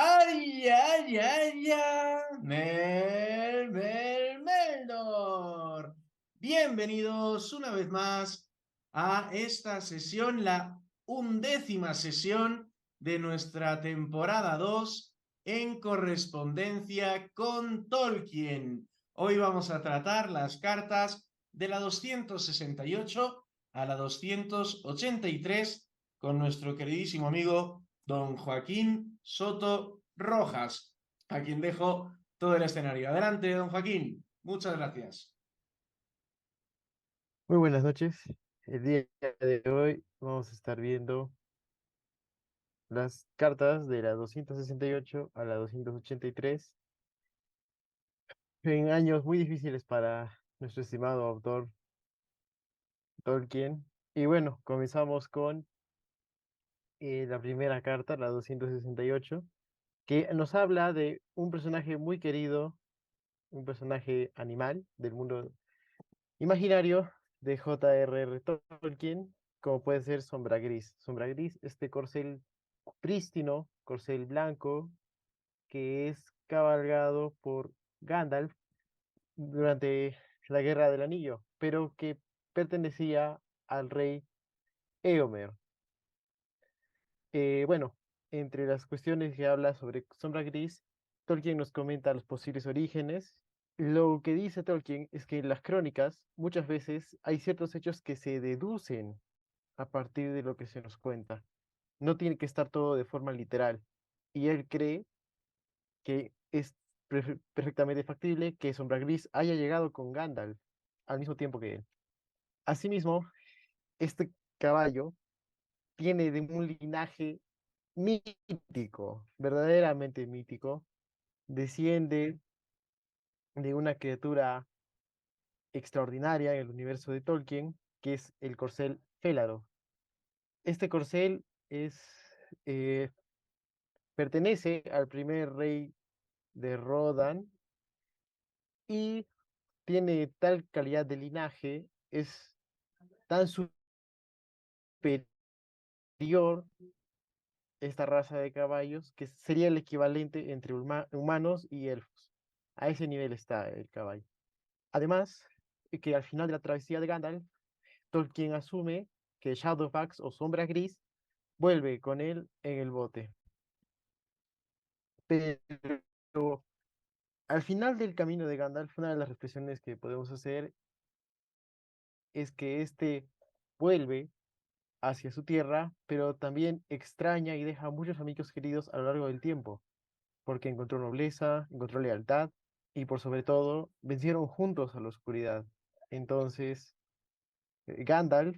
¡Ay, ay, ay, ay! Meldor! Bienvenidos una vez más a esta sesión, la 11ª sesión de nuestra temporada 2 en correspondencia con Tolkien. Hoy vamos a tratar las cartas de la 268 a la 283 con nuestro queridísimo amigo don Joaquín Soto Rojas, a quien dejo todo el escenario. Adelante, don Joaquín. Muchas gracias. Muy buenas noches. El día de hoy vamos a estar viendo las cartas de la 268 a la 283 en años muy difíciles para nuestro estimado autor Tolkien. Y bueno, comenzamos con la primera carta, la 268, que nos habla de un personaje muy querido, un personaje animal del mundo imaginario de J.R.R. Tolkien, como puede ser Sombra Gris. Sombra Gris, este corcel prístino, corcel blanco, que es cabalgado por Gandalf durante la Guerra del Anillo, pero que pertenecía al rey Éomer. Bueno, entre las cuestiones que habla sobre Sombra Gris, Tolkien nos comenta los posibles orígenes. Lo que dice Tolkien es que en las crónicas muchas veces hay ciertos hechos que se deducen a partir de lo que se nos cuenta. No tiene que estar todo de forma literal. Y él cree que es perfectamente factible que Sombra Gris haya llegado con Gandalf al mismo tiempo que él. Asimismo, este caballo tiene de un linaje mítico, verdaderamente mítico, desciende de una criatura extraordinaria en el universo de Tolkien, que es el corcel Félaro. Este corcel eh, pertenece al primer rey de Rodan y tiene tal calidad de linaje, es tan superior esta raza de caballos que sería el equivalente entre humanos y elfos. A ese nivel está el caballo. Además, que al final de la travesía de Gandalf, Tolkien asume que Shadowfax o Sombra Gris vuelve con él en el bote. Pero al final del camino de Gandalf, una de las reflexiones que podemos hacer es que este vuelve hacia su tierra, pero también extraña y deja muchos amigos queridos a lo largo del tiempo, porque encontró nobleza, encontró lealtad y por sobre todo vencieron juntos a la oscuridad. Entonces, Gandalf,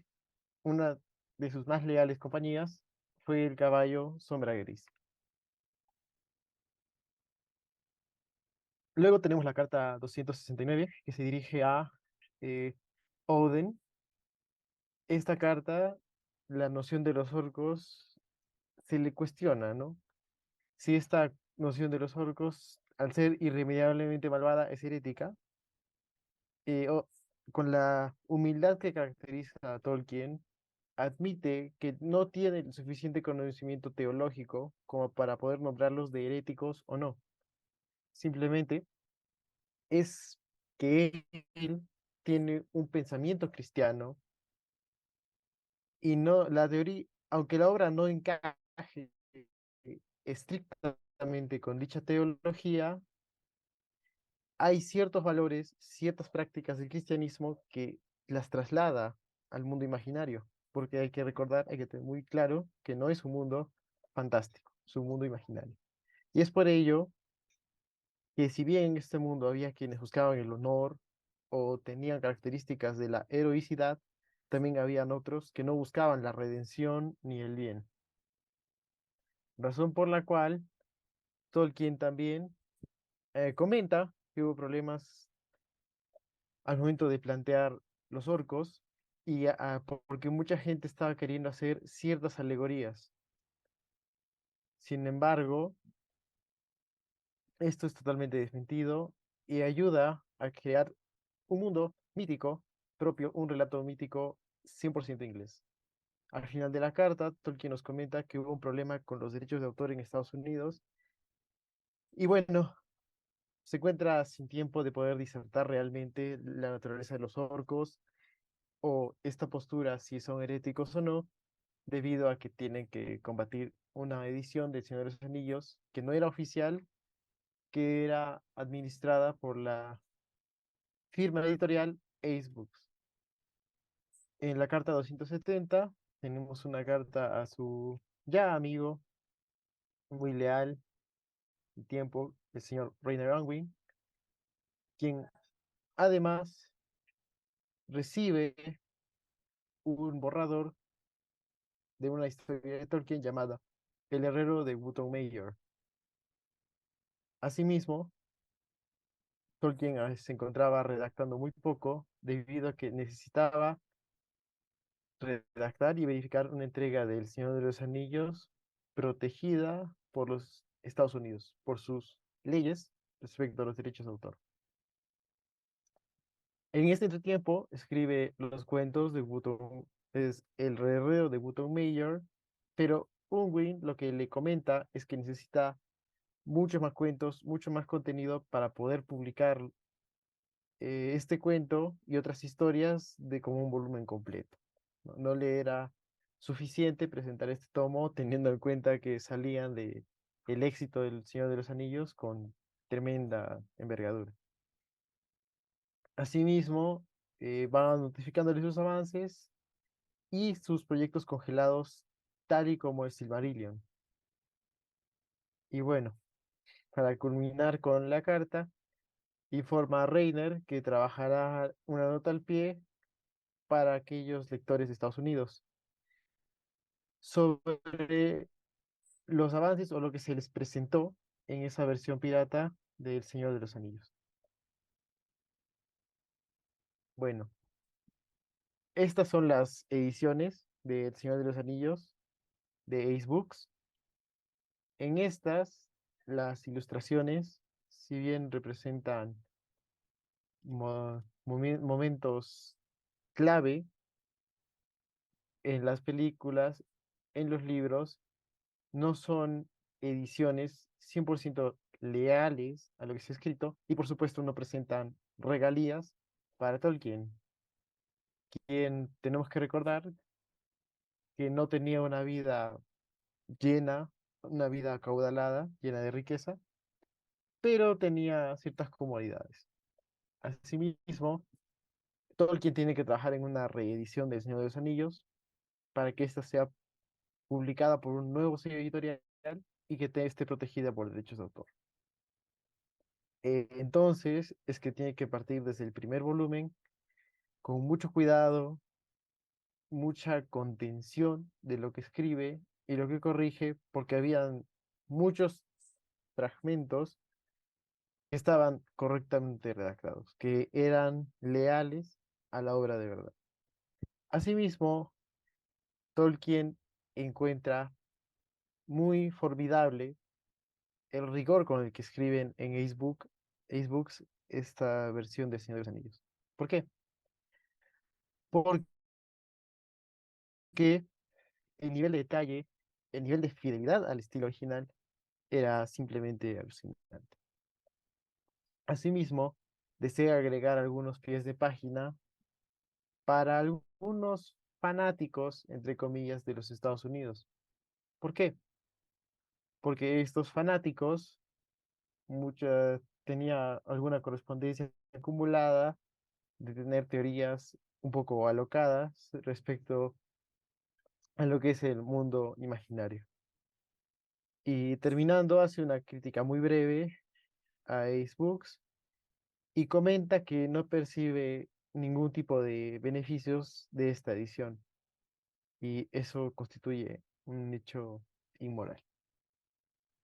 una de sus más leales compañías, fue el caballo Sombra Gris. Luego tenemos la carta 269, que se dirige a eh, Odin. Esta carta, la noción de los orcos se le cuestiona, ¿no? Si esta noción de los orcos, al ser irremediablemente malvada, es herética, o con la humildad que caracteriza a Tolkien, admite que no tiene el suficiente conocimiento teológico como para poder nombrarlos de heréticos o no. Simplemente es que él tiene un pensamiento cristiano y no la teoría, aunque la obra no encaje estrictamente con dicha teología, hay ciertos valores, ciertas prácticas del cristianismo que las traslada al mundo imaginario, porque hay que recordar, hay que tener muy claro que no es un mundo fantástico, es un mundo imaginario. Y es por ello que si bien en este mundo había quienes buscaban el honor o tenían características de la heroicidad, también habían otros que no buscaban la redención ni el bien. Razón por la cual Tolkien también comenta que hubo problemas al momento de plantear los orcos y porque mucha gente estaba queriendo hacer ciertas alegorías. Sin embargo, esto es totalmente desmentido y ayuda a crear un mundo mítico propio, un relato mítico 100% inglés. Al final de la carta, Tolkien nos comenta que hubo un problema con los derechos de autor en Estados Unidos Y bueno, se encuentra sin tiempo de poder disertar realmente la naturaleza de los orcos o esta postura, si son heréticos o no, debido a que tienen que combatir una edición del Señor de los Anillos que no era oficial, que era administrada por la firma editorial Ace Books. En la carta 270 tenemos una carta a su ya amigo, muy leal y tiempo, el señor Rainer Unwin, quien además recibe un borrador de una historia de Tolkien llamada El herrero de Wootton Mayor. Asimismo, Tolkien se encontraba redactando muy poco debido a que necesitaba redactar y verificar una entrega del Señor de los Anillos protegida por los Estados Unidos, por sus leyes respecto a los derechos de autor. En este entretiempo escribe los cuentos de Wootton, es El herrero de Wootton Mayor, pero Unwin lo que le comenta es que necesita muchos más cuentos, mucho más contenido para poder publicar este cuento y otras historias de como un volumen completo. No le era suficiente presentar este tomo teniendo en cuenta que salían de el éxito del Señor de los Anillos con tremenda envergadura. Asimismo, van notificándole sus avances y sus proyectos congelados, tal y como el Silmarillion. Y bueno, para culminar con la carta, informa a Reiner que trabajará una nota al pie para aquellos lectores de Estados Unidos sobre los avances o lo que se les presentó en esa versión pirata del Señor de los Anillos. Bueno, estas son las ediciones del Señor de los Anillos de Ace Books. En estas, las ilustraciones, si bien representan momentos clave en las películas, en los libros, no son ediciones 100% leales a lo que se ha escrito y por supuesto no presentan regalías para Tolkien, quien tenemos que recordar que no tenía una vida llena, una vida acaudalada, llena de riqueza, pero tenía ciertas comodidades. Asimismo, Tolkien tiene que trabajar en una reedición del Señor de los Anillos para que ésta sea publicada por un nuevo sello editorial y que esté protegida por derechos de autor. Entonces es que tiene que partir desde el primer volumen con mucho cuidado, mucha contención de lo que escribe y lo que corrige, porque habían muchos fragmentos que estaban correctamente redactados, que eran leales a la obra de verdad. Asimismo, Tolkien encuentra muy formidable el rigor con el que escriben en Ace Books esta versión de Señor de los Anillos. ¿Por qué? Porque el nivel de detalle, el nivel de fidelidad al estilo original era simplemente alucinante. Asimismo, desea agregar algunos pies de página para algunos fanáticos, entre comillas, de los Estados Unidos. ¿Por qué? Porque estos fanáticos tenía alguna correspondencia acumulada de tener teorías un poco alocadas respecto a lo que es el mundo imaginario. Y terminando, hace una crítica muy breve a Ace Books y comenta que no percibe ningún tipo de beneficios de esta edición y eso constituye un hecho inmoral,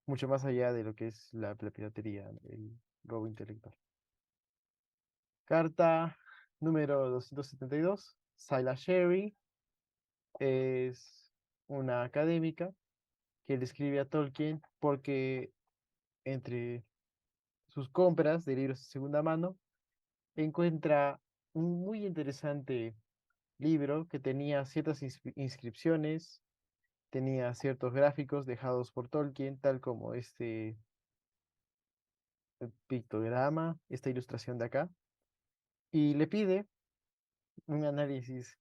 mucho más allá de lo que es la piratería, el robo intelectual. Carta número 272, Syla Sherry es una académica que le escribe a Tolkien porque entre sus compras de libros de segunda mano encuentra un muy interesante libro que tenía ciertas inscripciones, tenía ciertos gráficos dejados por Tolkien, tal como este pictograma, esta ilustración de acá, y le pide un análisis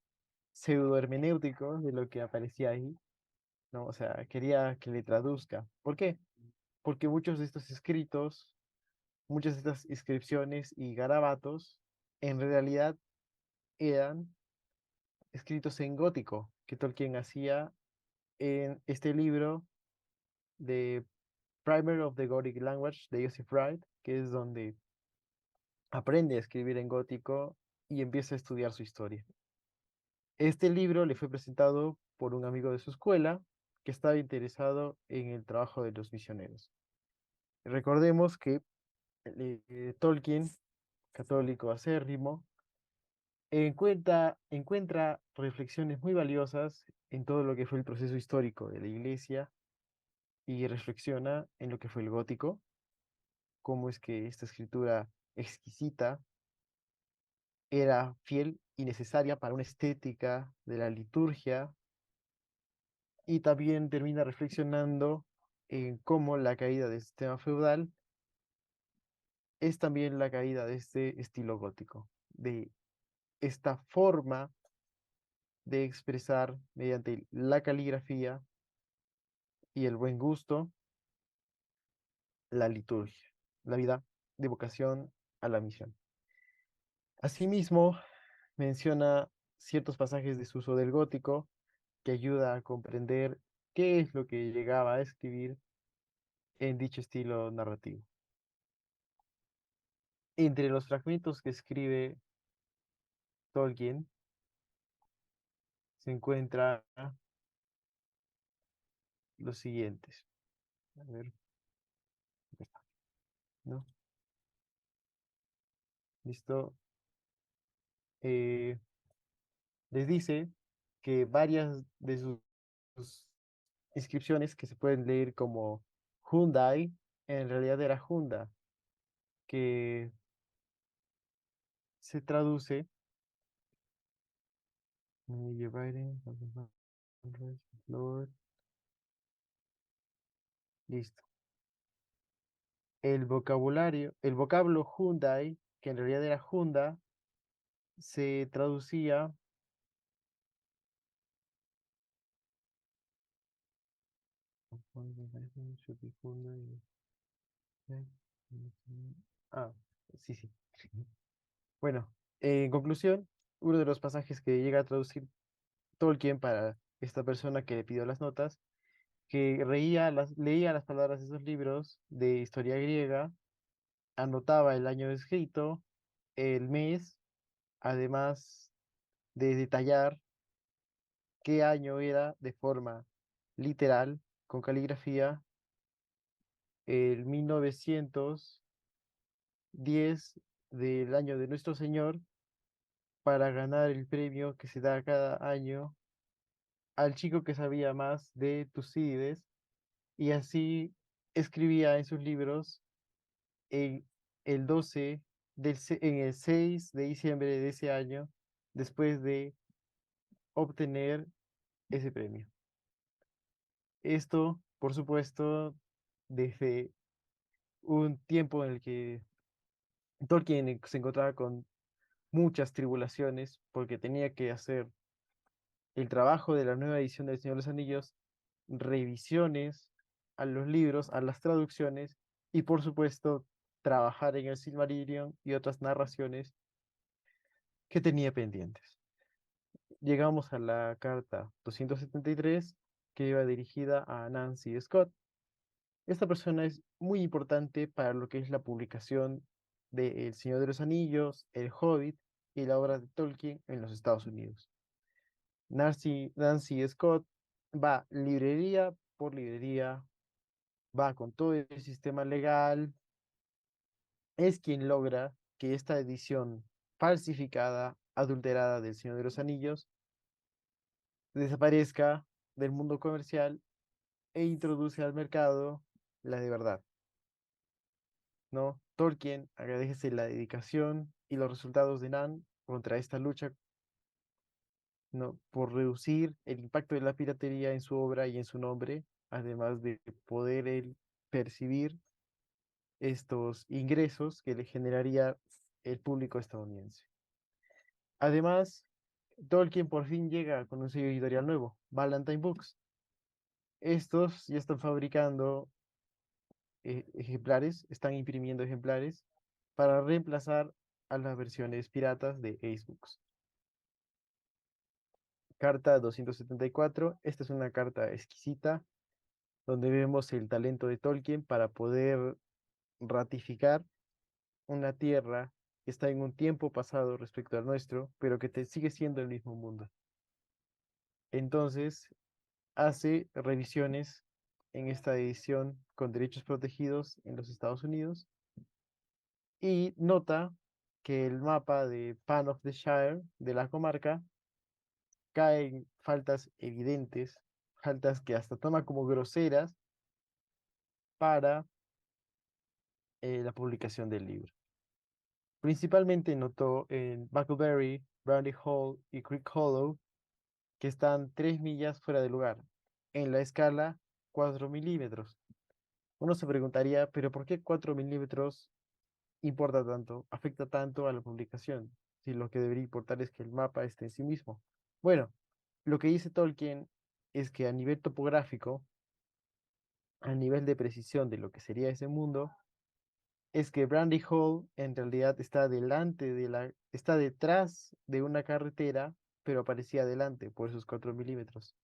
pseudo-hermenéutico de lo que aparecía ahí, ¿no? O sea, quería que le traduzca. ¿Por qué? Porque muchos de estos escritos, muchas de estas inscripciones y garabatos, en realidad eran escritos en gótico, que Tolkien hacía en este libro de Primer of the Gothic Language de Joseph Wright, que es donde aprende a escribir en gótico y empieza a estudiar su historia. Este libro le fue presentado por un amigo de su escuela que estaba interesado en el trabajo de los misioneros. Recordemos que Tolkien, católico acérrimo, encuentra reflexiones muy valiosas en todo lo que fue el proceso histórico de la iglesia y reflexiona en lo que fue el gótico, cómo es que esta escritura exquisita era fiel y necesaria para una estética de la liturgia, y también termina reflexionando en cómo la caída del sistema feudal es también la caída de este estilo gótico, de esta forma de expresar mediante la caligrafía y el buen gusto la liturgia, la vida de vocación a la misión. Asimismo, menciona ciertos pasajes de su uso del gótico que ayuda a comprender qué es lo que llegaba a escribir en dicho estilo narrativo. Entre los fragmentos que escribe Tolkien se encuentra los siguientes. A ver, ¿no? Listo. Eh, Les dice que varias de sus inscripciones que se pueden leer como Hyundai, en realidad era Hunda, que se traduce. Listo. El vocablo Hyundai, que en realidad era Hunda, se traducía Ah, sí, sí. Bueno, en conclusión, uno de los pasajes que llega a traducir Tolkien para esta persona que le pidió las notas, que leía las palabras de esos libros de historia griega, anotaba el año de escrito, el mes, además de detallar qué año era de forma literal, con caligrafía, el 1910 del año de nuestro Señor, para ganar el premio que se da cada año al chico que sabía más de Tucídides, y así escribía en sus libros en el 12 en el 6 de diciembre de ese año, después de obtener ese premio. Esto, por supuesto, desde un tiempo en el que Tolkien se encontraba con muchas tribulaciones porque tenía que hacer el trabajo de la nueva edición del Señor de los Anillos, revisiones a los libros, a las traducciones y por supuesto trabajar en el Silmarillion y otras narraciones que tenía pendientes. Llegamos a la carta 273 que iba dirigida a Nancy Scott. Esta persona es muy importante para lo que es la publicación de El Señor de los Anillos, El Hobbit y la obra de Tolkien en los Estados Unidos. Nancy Scott va librería por librería, va con todo el sistema legal, es quien logra que esta edición falsificada, adulterada del Señor de los Anillos desaparezca del mundo comercial e introduce al mercado la de verdad, ¿no? Tolkien agradece la dedicación y los resultados de Nan contra esta lucha, ¿no? Por reducir el impacto de la piratería en su obra y en su nombre, además de poder él percibir estos ingresos que le generaría el público estadounidense. Además, Tolkien por fin llega con un sello editorial nuevo, Ballantine Books. Estos ya están fabricando ejemplares, están imprimiendo ejemplares para reemplazar a las versiones piratas de Ace Books. Carta 274. Esta es una carta exquisita donde vemos el talento de Tolkien para poder ratificar una tierra que está en un tiempo pasado respecto al nuestro, pero que sigue siendo el mismo mundo. Entonces, hace revisiones en esta edición con derechos protegidos en los Estados Unidos y nota que el mapa de Pan of the Shire de la comarca cae en faltas evidentes, faltas que hasta toma como groseras para la publicación del libro. Principalmente notó en Buckleberry, Brandy Hall y Creek Hollow que están 3 millas fuera de lugar, en la escala 4 milímetros. Uno se preguntaría, ¿pero por qué 4 milímetros importa tanto, afecta tanto a la publicación? Si lo que debería importar es que el mapa esté en sí mismo. Bueno, lo que dice Tolkien es que a nivel topográfico, a nivel de precisión de lo que sería ese mundo, es que Brandy Hall en realidad está detrás de una carretera, pero aparecía adelante por esos 4 milímetros.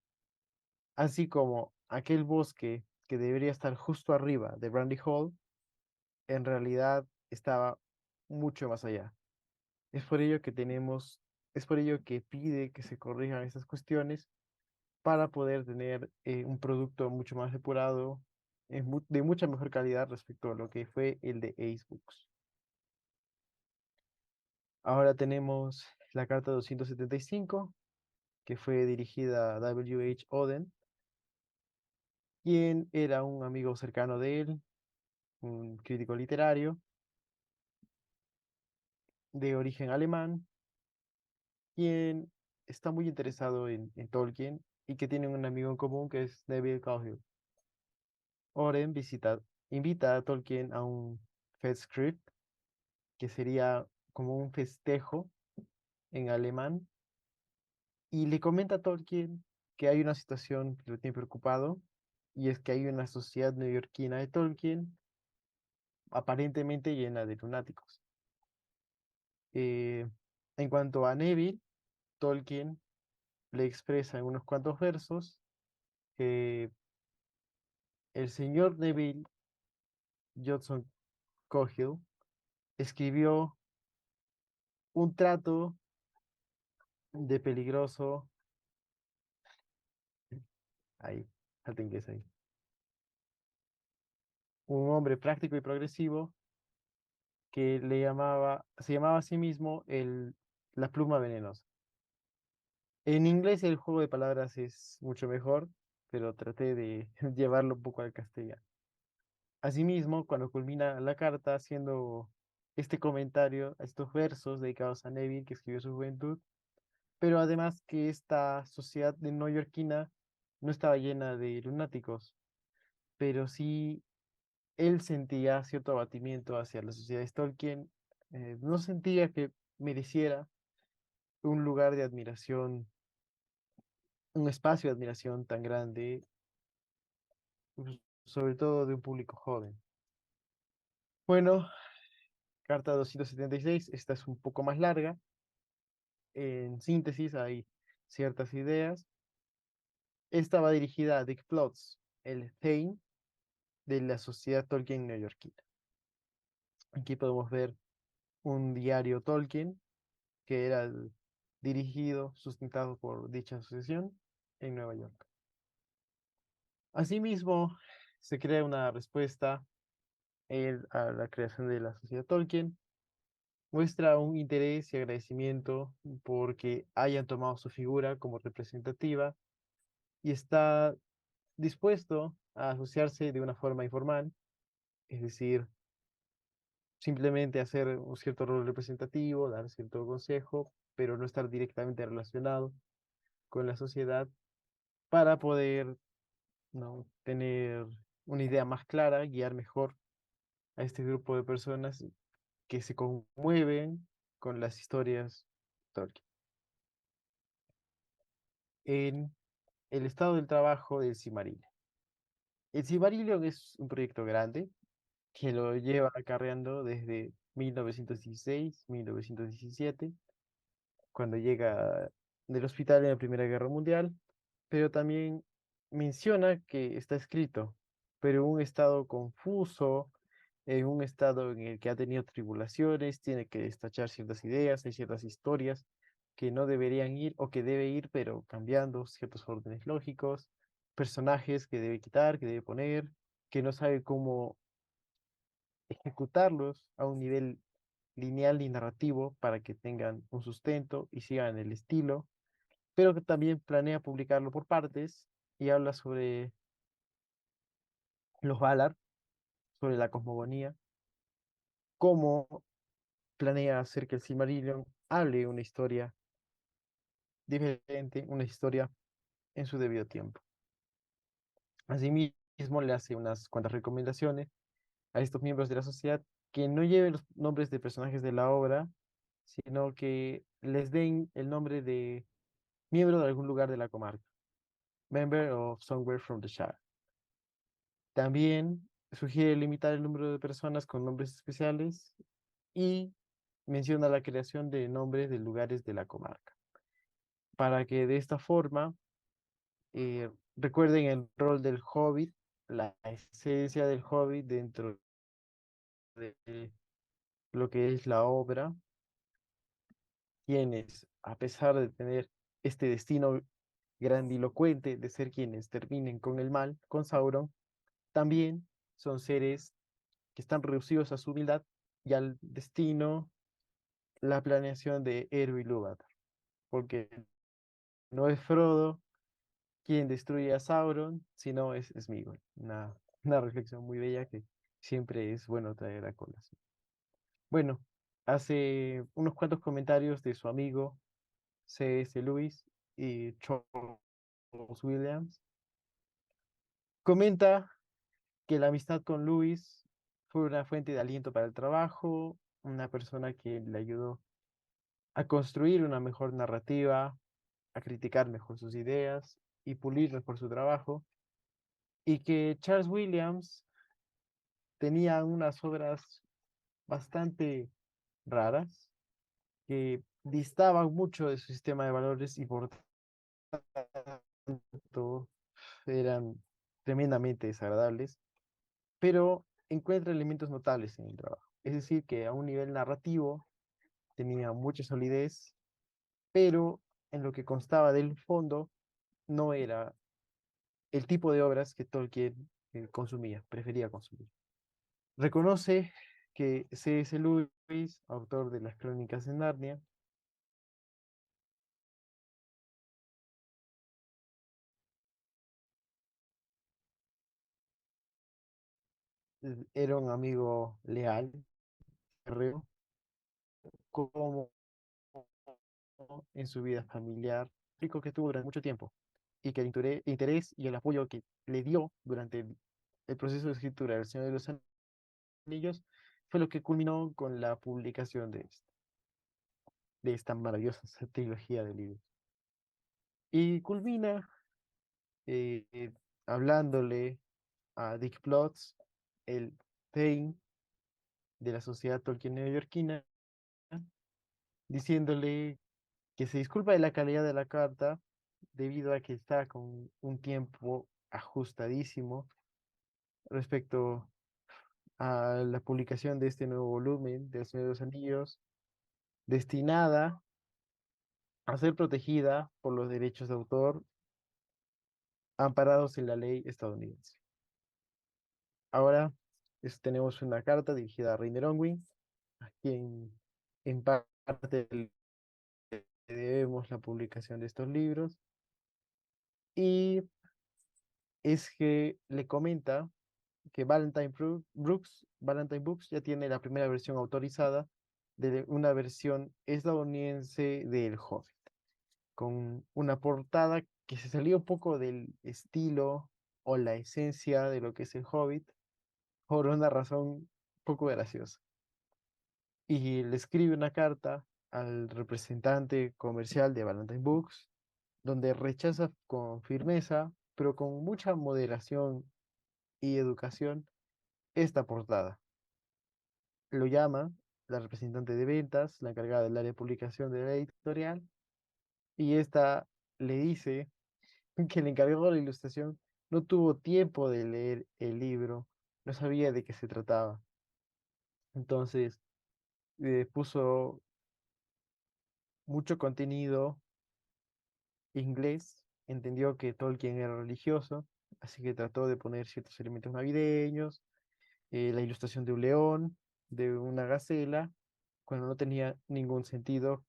Así como aquel bosque que debería estar justo arriba de Brandy Hall, en realidad estaba mucho más allá. Es por ello que es por ello que pide que se corrijan estas cuestiones para poder tener un producto mucho más depurado, de mucha mejor calidad respecto a lo que fue el de Ace Books. Ahora tenemos la carta 275, que fue dirigida a W. H. Auden, quien era un amigo cercano de él, un crítico literario de origen alemán, quien está muy interesado en Tolkien y que tiene un amigo en común que es Neville Cowgill. Oren invita a Tolkien a un Festscript, que sería como un festejo en alemán, y le comenta a Tolkien que hay una situación que lo tiene preocupado, y es que hay una sociedad neoyorquina de Tolkien aparentemente llena de lunáticos. Eh, en cuanto a Neville, Tolkien le expresa en unos cuantos versos que el señor Neville Judson Cogill escribió un trato de peligroso, ahí, falta inglés ahí, un hombre práctico y progresivo que se llamaba a sí mismo la pluma venenosa. En inglés el juego de palabras es mucho mejor, pero traté de llevarlo un poco al castellano. Asimismo, cuando culmina la carta haciendo este comentario, estos versos dedicados a Neville, que escribió en su juventud, pero además que esta sociedad de neoyorquina no estaba llena de lunáticos, pero sí él sentía cierto abatimiento hacia la sociedad de Tolkien, no sentía que mereciera un lugar de admiración, un espacio de admiración tan grande, sobre todo de un público joven. Bueno, carta 276, esta es un poco más larga. En síntesis hay ciertas ideas. Esta va dirigida a Dick Plotz, el Thane de la Sociedad Tolkien neoyorquina. Aquí podemos ver un diario Tolkien que era dirigido, sustentado por dicha asociación en Nueva York. Asimismo, se crea una respuesta a la creación de la Sociedad Tolkien. Muestra un interés y agradecimiento porque hayan tomado su figura como representativa y está dispuesto a asociarse de una forma informal, es decir, simplemente hacer un cierto rol representativo, dar cierto consejo, pero no estar directamente relacionado con la sociedad para poder, ¿no?, tener una idea más clara, guiar mejor a este grupo de personas que se conmueven con las historias Tolkien. En el estado del trabajo del Silmarillion. El Silmarillion es un proyecto grande que lo lleva acarreando desde 1916, 1917, cuando llega del hospital en la Primera Guerra Mundial, pero también menciona que está escrito, pero en un estado confuso, en un estado en el que ha tenido tribulaciones, tiene que destachar ciertas ideas, hay ciertas historias que no deberían ir o que debe ir, pero cambiando ciertos órdenes lógicos, personajes que debe quitar, que debe poner, que no sabe cómo ejecutarlos a un nivel lineal y narrativo para que tengan un sustento y sigan el estilo, pero que también planea publicarlo por partes y habla sobre los Valar, sobre la cosmogonía, cómo planea hacer que el Silmarillion hable una historia diferente, una historia en su debido tiempo. Asimismo, le hace unas cuantas recomendaciones a estos miembros de la sociedad que no lleven los nombres de personajes de la obra, sino que les den el nombre de miembro de algún lugar de la comarca, member of somewhere from the Shire. También sugiere limitar el número de personas con nombres especiales y menciona la creación de nombres de lugares de la comarca, para que de esta forma recuerden el rol del hobbit, la esencia del hobbit dentro de lo que es la obra, quienes, a pesar de tener este destino grandilocuente de ser quienes terminen con el mal, con Sauron, también son seres que están reducidos a su humildad y al destino, la planeación de Eru y Ilúvatar, porque no es Frodo quien destruye a Sauron, sino es Sméagol. Una reflexión muy bella que siempre es bueno traer a colación. Bueno, hace unos cuantos comentarios de su amigo C.S. Lewis y Charles Williams. Comenta que la amistad con Lewis fue una fuente de aliento para el trabajo, una persona que le ayudó a construir una mejor narrativa, a criticar mejor sus ideas y pulir mejor su trabajo, y que Charles Williams tenía unas obras bastante raras que distaban mucho de su sistema de valores y por tanto eran tremendamente desagradables, pero encuentra elementos notables en el trabajo. Es decir, que a un nivel narrativo tenía mucha solidez, pero en lo que constaba del fondo no era el tipo de obras que Tolkien consumía, prefería consumir. Reconoce que C.S. Lewis, autor de las Crónicas de Narnia, era un amigo leal, férreo, como en su vida familiar, rico que tuvo durante mucho tiempo, y que el interés y el apoyo que le dio durante el proceso de escritura del Señor de los Anillos fue lo que culminó con la publicación de esta maravillosa trilogía de libros. Y culmina eh, hablándole a Dick Plotz, el Thane de la Sociedad Tolkien neoyorquina, diciéndole que se disculpa de la calidad de la carta debido a que está con un tiempo ajustadísimo respecto a la publicación de este nuevo volumen de El Señor de los Anillos, destinada a ser protegida por los derechos de autor amparados en la ley estadounidense. Ahora tenemos una carta dirigida a Reiner Onwin, a quien en parte le debemos la publicación de estos libros, y es que le comenta que Valentine Books ya tiene la primera versión autorizada de una versión estadounidense del Hobbit, con una portada que se salió un poco del estilo o la esencia de lo que es el Hobbit, por una razón poco gracioso. Y le escribe una carta al representante comercial de Valentine Books, donde rechaza con firmeza, pero con mucha moderación y educación, esta portada. Lo llama la representante de ventas, la encargada del área de publicación de la editorial, y esta le dice que el encargado de la ilustración no tuvo tiempo de leer el libro, no sabía de qué se trataba. Entonces puso mucho contenido inglés, entendió que Tolkien era religioso, así que trató de poner ciertos elementos navideños, la ilustración de un león, de una gacela, cuando no tenía ningún sentido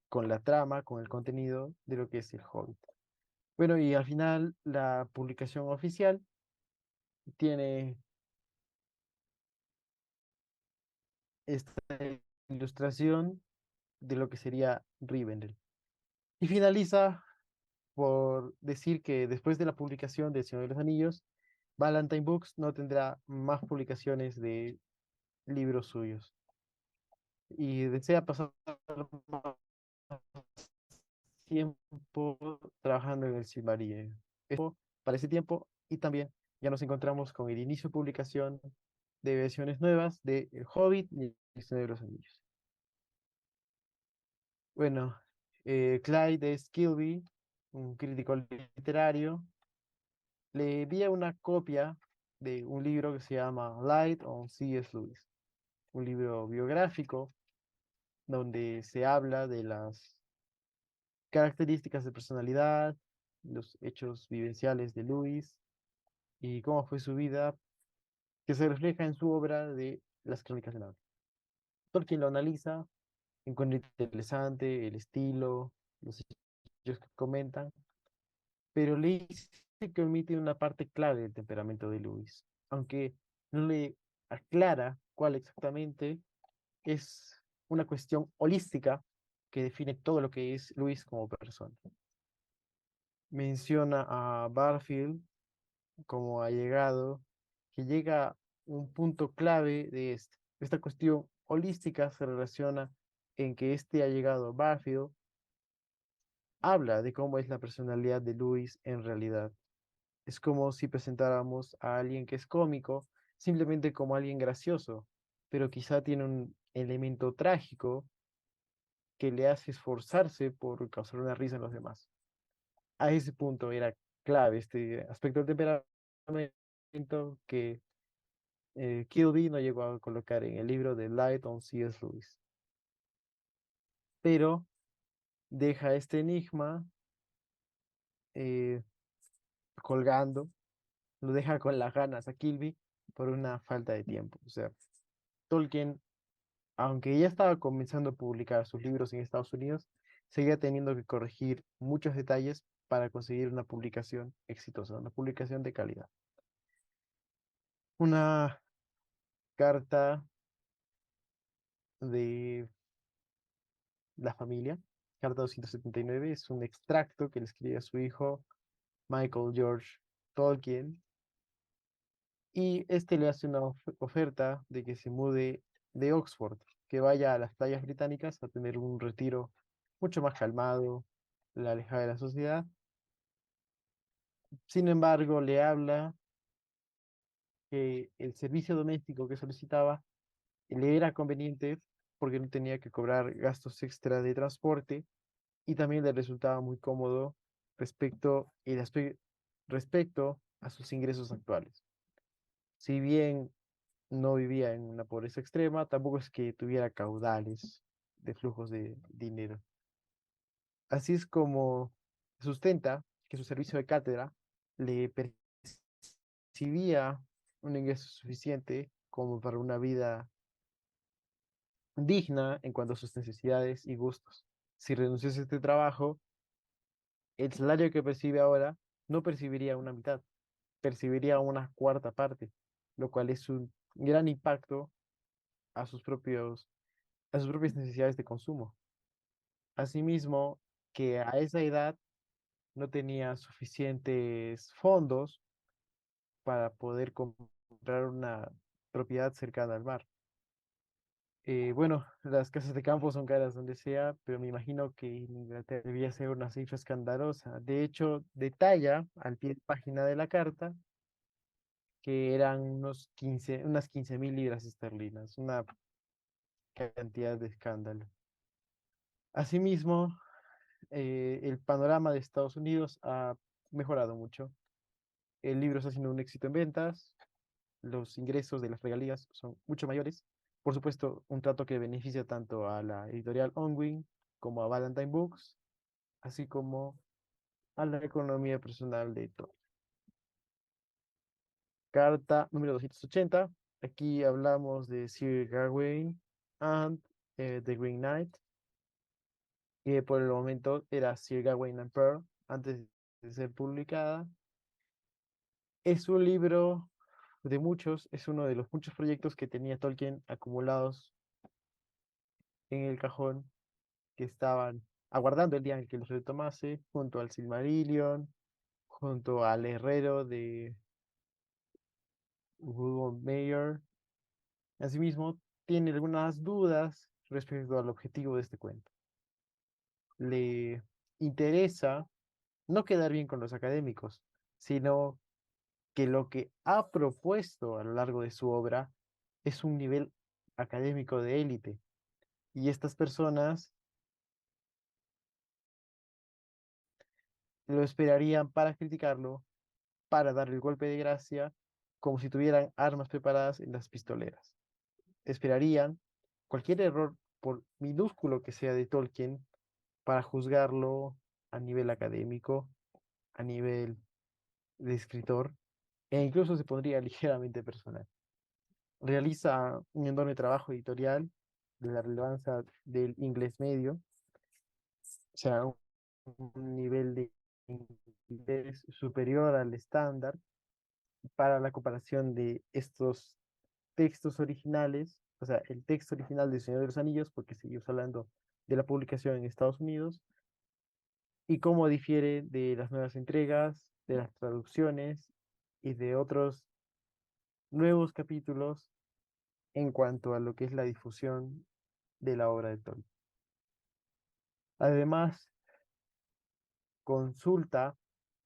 con la trama, con el contenido de lo que es el Hobbit. Bueno, y al final la publicación oficial tiene esta ilustración de lo que sería Rivendell. Y finaliza por decir que después de la publicación de El Señor de los Anillos, Ballantine Books no tendrá más publicaciones de libros suyos. Y desea pasar más tiempo trabajando en el Silmarillion. Esto para ese tiempo y también ya nos encontramos con el inicio de publicación de versiones nuevas de El Hobbit y El Señor de los Anillos. Bueno, Clyde Skilby, un crítico literario, le envía una copia de un libro que se llama Light on C.S. Lewis, un libro biográfico donde se habla de las características de personalidad, los hechos vivenciales de Lewis y cómo fue su vida, que se refleja en su obra de Las Crónicas de Narnia. Tolkien lo analiza, encuentra interesante el estilo, los hechos que comentan, pero le dice que omite una parte clave del temperamento de Lewis, aunque no le aclara cuál exactamente. Es una cuestión holística que define todo lo que es Lewis como persona. Menciona a Barfield como allegado, que llega a un punto clave de esto. Esta cuestión holística se relaciona en que este allegado Barfield habla de cómo es la personalidad de Lewis en realidad. Es como si presentáramos a alguien que es cómico simplemente como alguien gracioso, pero quizá tiene un elemento trágico que le hace esforzarse por causar una risa en los demás. A ese punto era clave este aspecto del temperamento que Kilby no llegó a colocar en el libro de Light on C.S. Lewis. Pero deja este enigma eh, colgando, lo deja con las ganas a Kilby por una falta de tiempo. O sea, Tolkien, aunque ya estaba comenzando a publicar sus libros en Estados Unidos, seguía teniendo que corregir muchos detalles para conseguir una publicación exitosa, una publicación de calidad. Una carta de la familia, carta 279, es un extracto que le escribe a su hijo Michael George Tolkien, y este le hace una oferta de que se mude de Oxford, que vaya a las playas británicas a tener un retiro mucho más calmado, la alejada de la sociedad. Sin embargo, le habla que el servicio doméstico que solicitaba le era conveniente porque no tenía que cobrar gastos extra de transporte y también le resultaba muy cómodo respecto, respecto a sus ingresos actuales. Si bien no vivía en una pobreza extrema, tampoco es que tuviera caudales de flujos de dinero. Así es como sustenta que su servicio de cátedra le percibía un ingreso suficiente como para una vida digna en cuanto a sus necesidades y gustos. Si renunciase a este trabajo, el salario que percibe ahora no percibiría una mitad, percibiría una cuarta parte, lo cual es un gran impacto a a sus propias necesidades de consumo. Asimismo, que a esa edad no tenía suficientes fondos para poder comprar una propiedad cercana al mar. Bueno, las casas de campo son caras donde sea, pero me imagino que en Inglaterra debía ser una cifra escandalosa. De hecho, detalla al pie de página de la carta que eran unas 15.000 libras esterlinas, una cantidad de escándalo. Asimismo, el panorama de Estados Unidos ha mejorado mucho. El libro está siendo un éxito en ventas, los ingresos de las regalías son mucho mayores. Por supuesto, un trato que beneficia tanto a la editorial Onwin como a Valentine Books, así como a la economía personal de todo. Carta número 280. Aquí hablamos de Sir Gawain and The Green Knight, que por el momento era Sir Gawain and Pearl antes de ser publicada. Es un libro de muchos, es uno de los muchos proyectos que tenía Tolkien acumulados en el cajón, que estaban aguardando el día en que los retomase, junto al Silmarillion, junto al Herrero de Google Mayer. Asimismo, tiene algunas dudas respecto al objetivo de este cuento. Le interesa no quedar bien con los académicos, sino que lo que ha propuesto a lo largo de su obra es un nivel académico de élite. Y estas personas lo esperarían para criticarlo, para darle el golpe de gracia, como si tuvieran armas preparadas en las pistoleras. Esperarían cualquier error, por minúsculo que sea de Tolkien, para juzgarlo a nivel académico, a nivel de escritor, e incluso se pondría ligeramente personal. Realiza un enorme trabajo editorial de la relevancia del inglés medio, o sea, un nivel de inglés superior al estándar para la comparación de estos textos originales, o sea, el texto original de Señor de los Anillos, porque seguimos hablando de la publicación en Estados Unidos, y cómo difiere de las nuevas entregas, de las traducciones y de otros nuevos capítulos en cuanto a lo que es la difusión de la obra de Tolkien. Además, consulta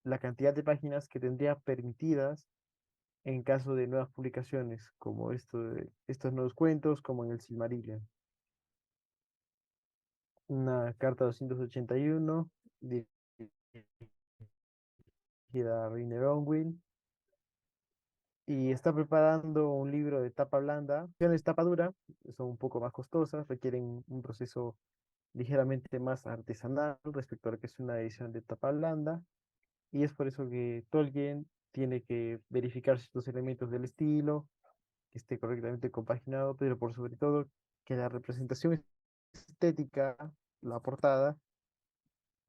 la cantidad de páginas que tendría permitidas en caso de nuevas publicaciones, como estos nuevos cuentos, como en el Silmarillion. Una carta 281 dirigida a Reiner Onwin, y está preparando un libro de tapa blanda. Las tapa dura son un poco más costosas, requieren un proceso ligeramente más artesanal respecto a lo que es una edición de tapa blanda, y es por eso que Tolkien tiene que verificar ciertos elementos del estilo, que esté correctamente compaginado, pero por sobre todo que la representación estética, la portada,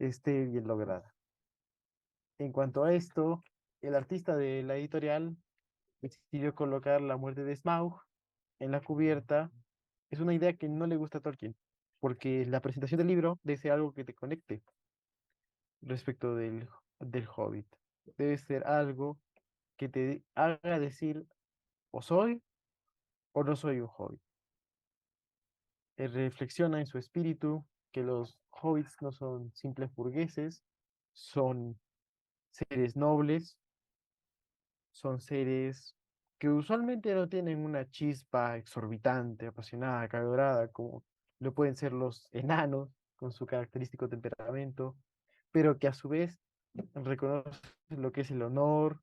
esté bien lograda. En cuanto a esto, el artista de la editorial decidió colocar la muerte de Smaug en la cubierta. Es una idea que no le gusta a Tolkien, porque la presentación del libro debe ser algo que te conecte respecto del Hobbit. Debe ser algo que te haga decir o soy o no soy un Hobbit. Él reflexiona en su espíritu que los hobbits no son simples burgueses, son seres nobles, son seres que usualmente no tienen una chispa exorbitante, apasionada, acalorada, como lo pueden ser los enanos, con su característico temperamento, pero que a su vez reconocen lo que es el honor,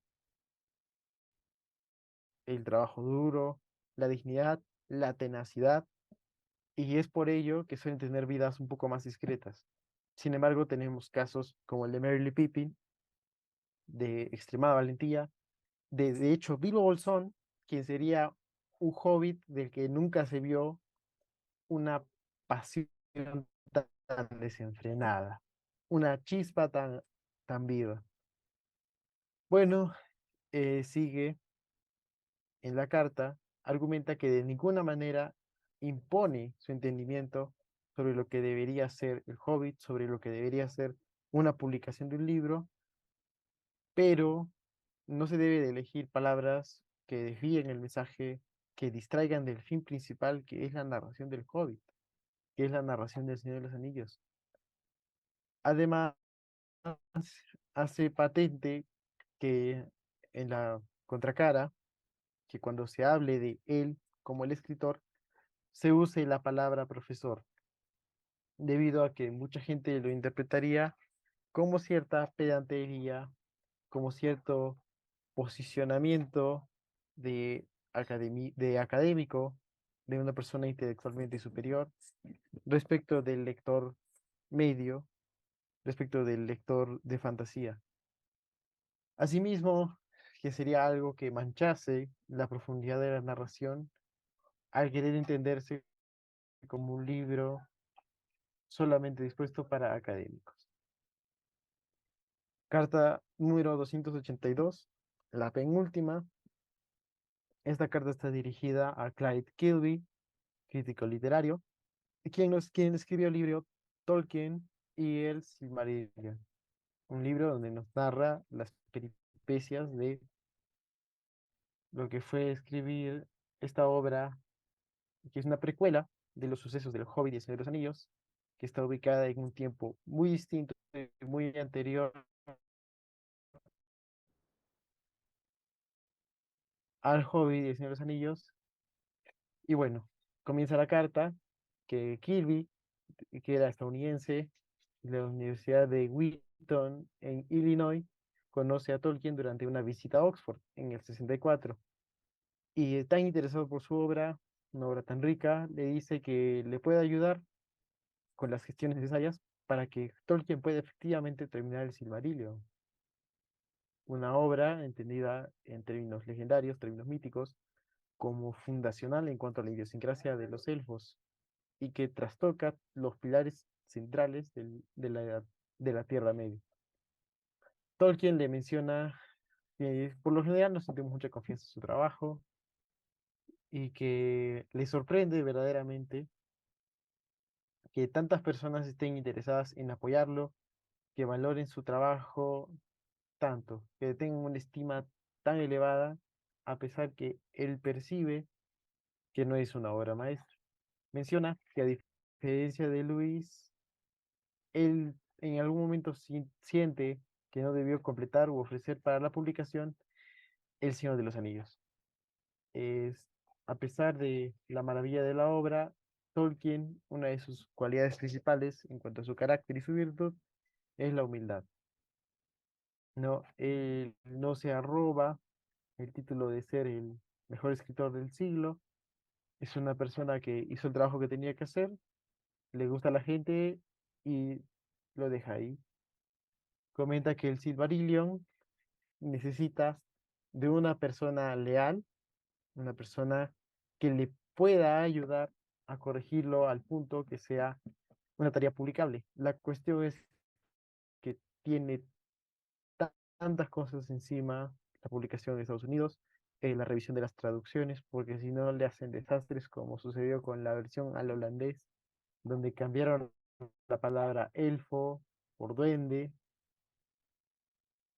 el trabajo duro, la dignidad, la tenacidad, y es por ello que suelen tener vidas un poco más discretas. Sin embargo, tenemos casos como el de Merle Pippin, de extremada valentía, de hecho, Bilbo Bolsón, quien sería un hobbit del que nunca se vio una pasión tan desenfrenada, una chispa tan viva. Bueno, sigue en la carta, argumenta que de ninguna manera impone su entendimiento sobre lo que debería ser el Hobbit, sobre lo que debería ser una publicación de un libro, pero no se debe de elegir palabras que desvíen el mensaje que distraigan del fin principal, que es la narración del Hobbit, que es la narración del Señor de los Anillos. Además, hace patente que en la contracara, que cuando se hable de él como el escritor, se use la palabra profesor, debido a que mucha gente lo interpretaría como cierta pedantería, como cierto posicionamiento de, de académico, de una persona intelectualmente superior, respecto del lector medio, respecto del lector de fantasía. Asimismo, que sería algo que manchase la profundidad de la narración al querer entenderse como un libro solamente dispuesto para académicos. Carta número 282, la penúltima. Esta carta está dirigida a Clyde Kilby, crítico literario, quien escribió el libro Tolkien y el Silmarillion, un libro donde nos narra las peripecias de lo que fue escribir esta obra, que es una precuela de los sucesos del Hobbit y el Señor de los Anillos, que está ubicada en un tiempo muy distinto, muy anterior al Hobbit y el Señor de los Anillos. Y bueno, comienza la carta que Kirby, que era estadounidense, de la Universidad de Wheaton en Illinois, conoce a Tolkien durante una visita a Oxford en el 64. Y tan interesado por su obra, una obra tan rica, le dice que le puede ayudar con las gestiones necesarias para que Tolkien pueda efectivamente terminar el Silmarillion, una obra entendida en términos legendarios, términos míticos, como fundacional en cuanto a la idiosincrasia de los elfos y que trastoca los pilares centrales de la Tierra Media. Tolkien le menciona que por lo general no sentimos mucha confianza en su trabajo y que le sorprende verdaderamente que tantas personas estén interesadas en apoyarlo, que valoren su trabajo tanto, que tengan una estima tan elevada, a pesar que él percibe que no es una obra maestra. Menciona que a diferencia de Luis, él en algún momento siente que no debió completar u ofrecer para la publicación El Señor de los Anillos. Es, a pesar de la maravilla de la obra, Tolkien, una de sus cualidades principales en cuanto a su carácter y su virtud, es la humildad. No, él no se arroba el título de ser el mejor escritor del siglo. Es una persona que hizo el trabajo que tenía que hacer, le gusta a la gente y lo deja ahí. Comenta que el Silmarillion necesita de una persona leal, una persona que le pueda ayudar a corregirlo al punto que sea una tarea publicable. La cuestión es que tiene tantas cosas encima, la publicación en Estados Unidos, la revisión de las traducciones, porque si no le hacen desastres como sucedió con la versión al holandés, donde cambiaron la palabra elfo por duende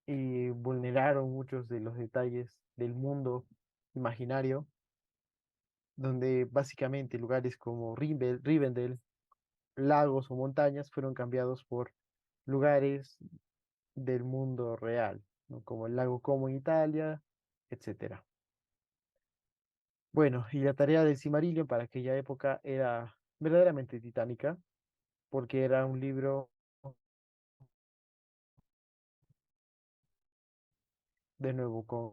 y vulneraron muchos de los detalles del mundo imaginario, donde básicamente lugares como Rivendell, lagos o montañas fueron cambiados por lugares del mundo real, ¿no? Como el lago Como en Italia, etcétera. Bueno, y la tarea del Silmarillion para aquella época era verdaderamente titánica, porque era un libro de nuevo con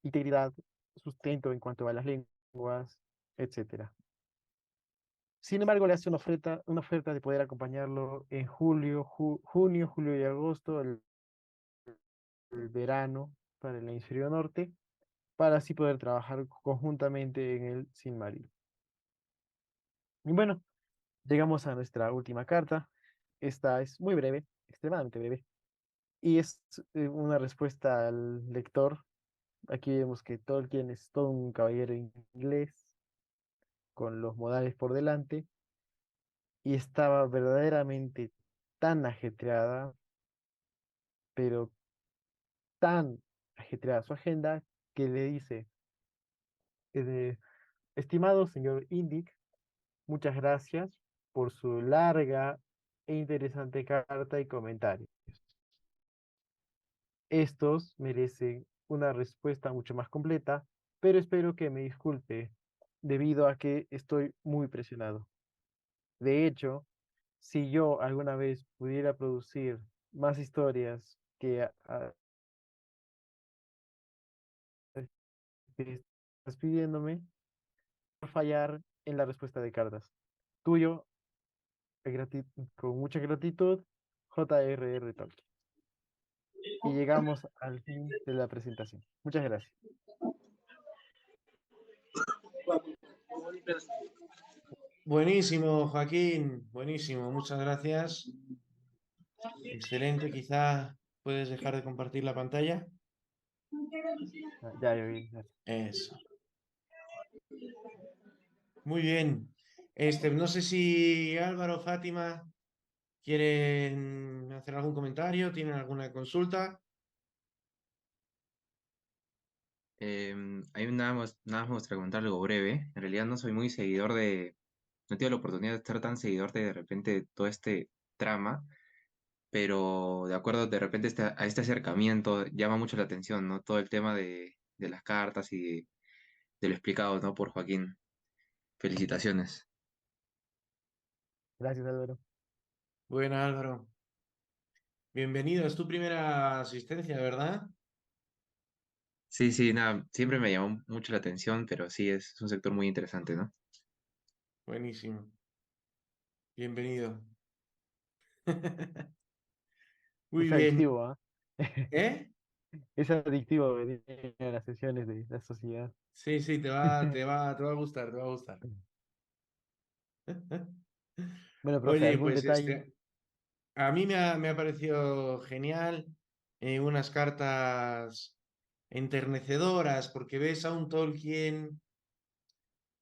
integridad, sustento en cuanto a las lenguas, etcétera. Sin embargo, le hace una oferta de poder acompañarlo en junio, julio y agosto, el verano para el hemisferio norte, para así poder trabajar conjuntamente en el Silmarillion. Y bueno, llegamos a nuestra última carta. Esta es muy breve, extremadamente breve, y es una respuesta al lector. Aquí vemos que Tolkien es todo un caballero inglés, con los modales por delante, y estaba verdaderamente tan ajetreada, pero tan ajetreada su agenda, que le dice, Estimado señor Indic, muchas gracias por su larga e interesante carta y comentarios. Estos merecen una respuesta mucho más completa, pero espero que me disculpe debido a que estoy muy presionado. De hecho, si yo alguna vez pudiera producir más historias que estás pidiéndome, no fallar en la respuesta de cartas. Tuyo, con mucha gratitud, JRR Tolkien. Y llegamos al fin de la presentación. Muchas gracias. Buenísimo, Joaquín, buenísimo, muchas gracias. Excelente, quizá puedes dejar de compartir la pantalla. Ya, vi. Eso. Muy bien. No sé si Álvaro o Fátima quieren hacer algún comentario, tienen alguna consulta. Hay nada más me gustaría comentar algo breve. En realidad no soy muy seguidor no he tenido la oportunidad de ser tan seguidor de repente todo este trama, pero de acuerdo de repente a este acercamiento llama mucho la atención, ¿no? Todo el tema de las cartas y de lo explicado, ¿no? Por Joaquín. Felicitaciones. Gracias, Álvaro. Buena, Álvaro. Bienvenido, es tu primera asistencia, ¿verdad? Sí, sí, nada, siempre me llamó mucho la atención, pero sí, es un sector muy interesante, ¿no? Buenísimo. Bienvenido. Muy Es bien. adictivo, ¿ah? ¿Eh? Es adictivo venir a las sesiones de la sociedad. Sí, sí, te va a gustar, te va a gustar. Bueno, profe, Oye, ¿algún pues detalle? a mí me ha parecido genial, unas cartas enternecedoras, porque ves a un Tolkien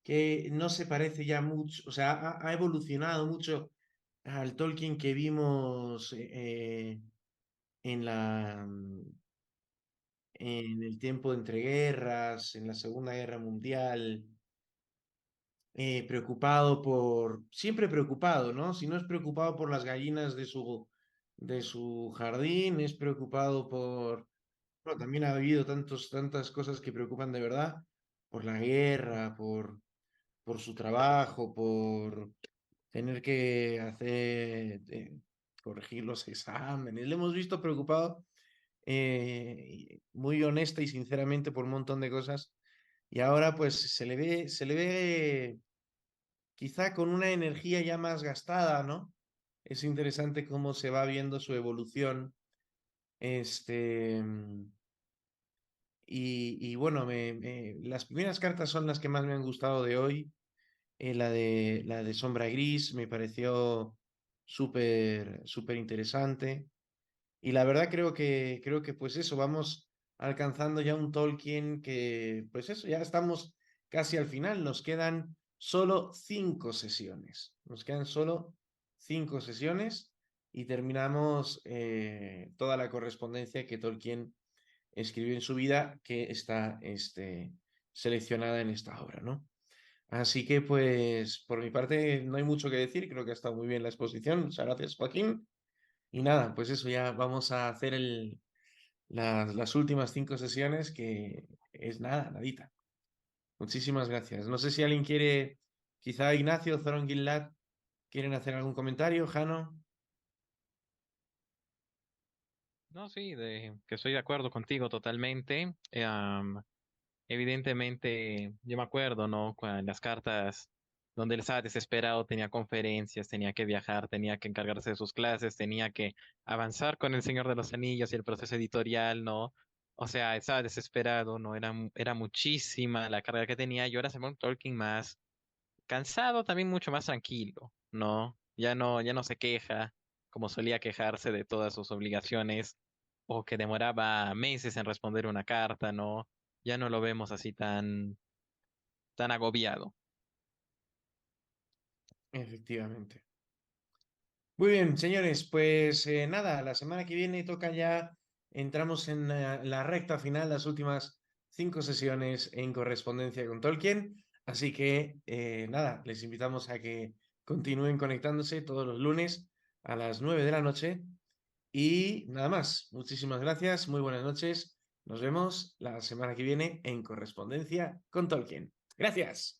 que no se parece ya mucho, o sea, ha evolucionado mucho al Tolkien que vimos en en el tiempo entre guerras, en la Segunda Guerra Mundial, siempre preocupado, ¿no? Si no es preocupado por las gallinas de su jardín, es preocupado bueno, también ha habido tantas cosas que preocupan de verdad, por la guerra, por su trabajo, por tener que corregir los exámenes. Le hemos visto preocupado, muy honesta y sinceramente por un montón de cosas. Y ahora pues se le ve quizá con una energía ya más gastada, ¿no? Es interesante cómo se va viendo su evolución. Este, y bueno, las primeras cartas son las que más me han gustado de hoy. La de Sombra Gris me pareció súper interesante. Y la verdad creo que pues eso, vamos alcanzando ya un Tolkien que, pues eso, ya estamos casi al final. Nos quedan solo 5 sesiones. Nos quedan solo 5 sesiones y terminamos toda la correspondencia que Tolkien escribió en su vida, que está seleccionada en esta obra, ¿no? Así que pues por mi parte no hay mucho que decir, creo que ha estado muy bien la exposición. Muchas gracias, Joaquín. Y nada, pues eso, ya vamos a hacer las últimas 5 sesiones, que es nada, nadita. Muchísimas gracias. No sé si alguien quiere, quizá Ignacio, Zorongillat, quieren hacer algún comentario, Jano. No, sí, que estoy de acuerdo contigo totalmente. Evidentemente, yo me acuerdo, ¿no? Cuando las cartas donde él estaba desesperado, tenía conferencias, tenía que viajar, tenía que encargarse de sus clases, tenía que avanzar con El Señor de los Anillos y el proceso editorial, ¿no? O sea, estaba desesperado, ¿no? Era muchísima la carga que tenía y ahora se ve un Tolkien más cansado, también mucho más tranquilo, ¿no? Ya no se queja como solía quejarse de todas sus obligaciones o que demoraba meses en responder una carta, ¿no? Ya no lo vemos así tan agobiado. Efectivamente. Muy bien, señores, pues nada, la semana que viene toca ya, entramos en la recta final, las últimas 5 sesiones en correspondencia con Tolkien. Así que, nada, les invitamos a que continúen conectándose todos los lunes a las 9 de la noche. Y nada más, muchísimas gracias, muy buenas noches. Nos vemos la semana que viene en Correspondencia con Tolkien. Gracias.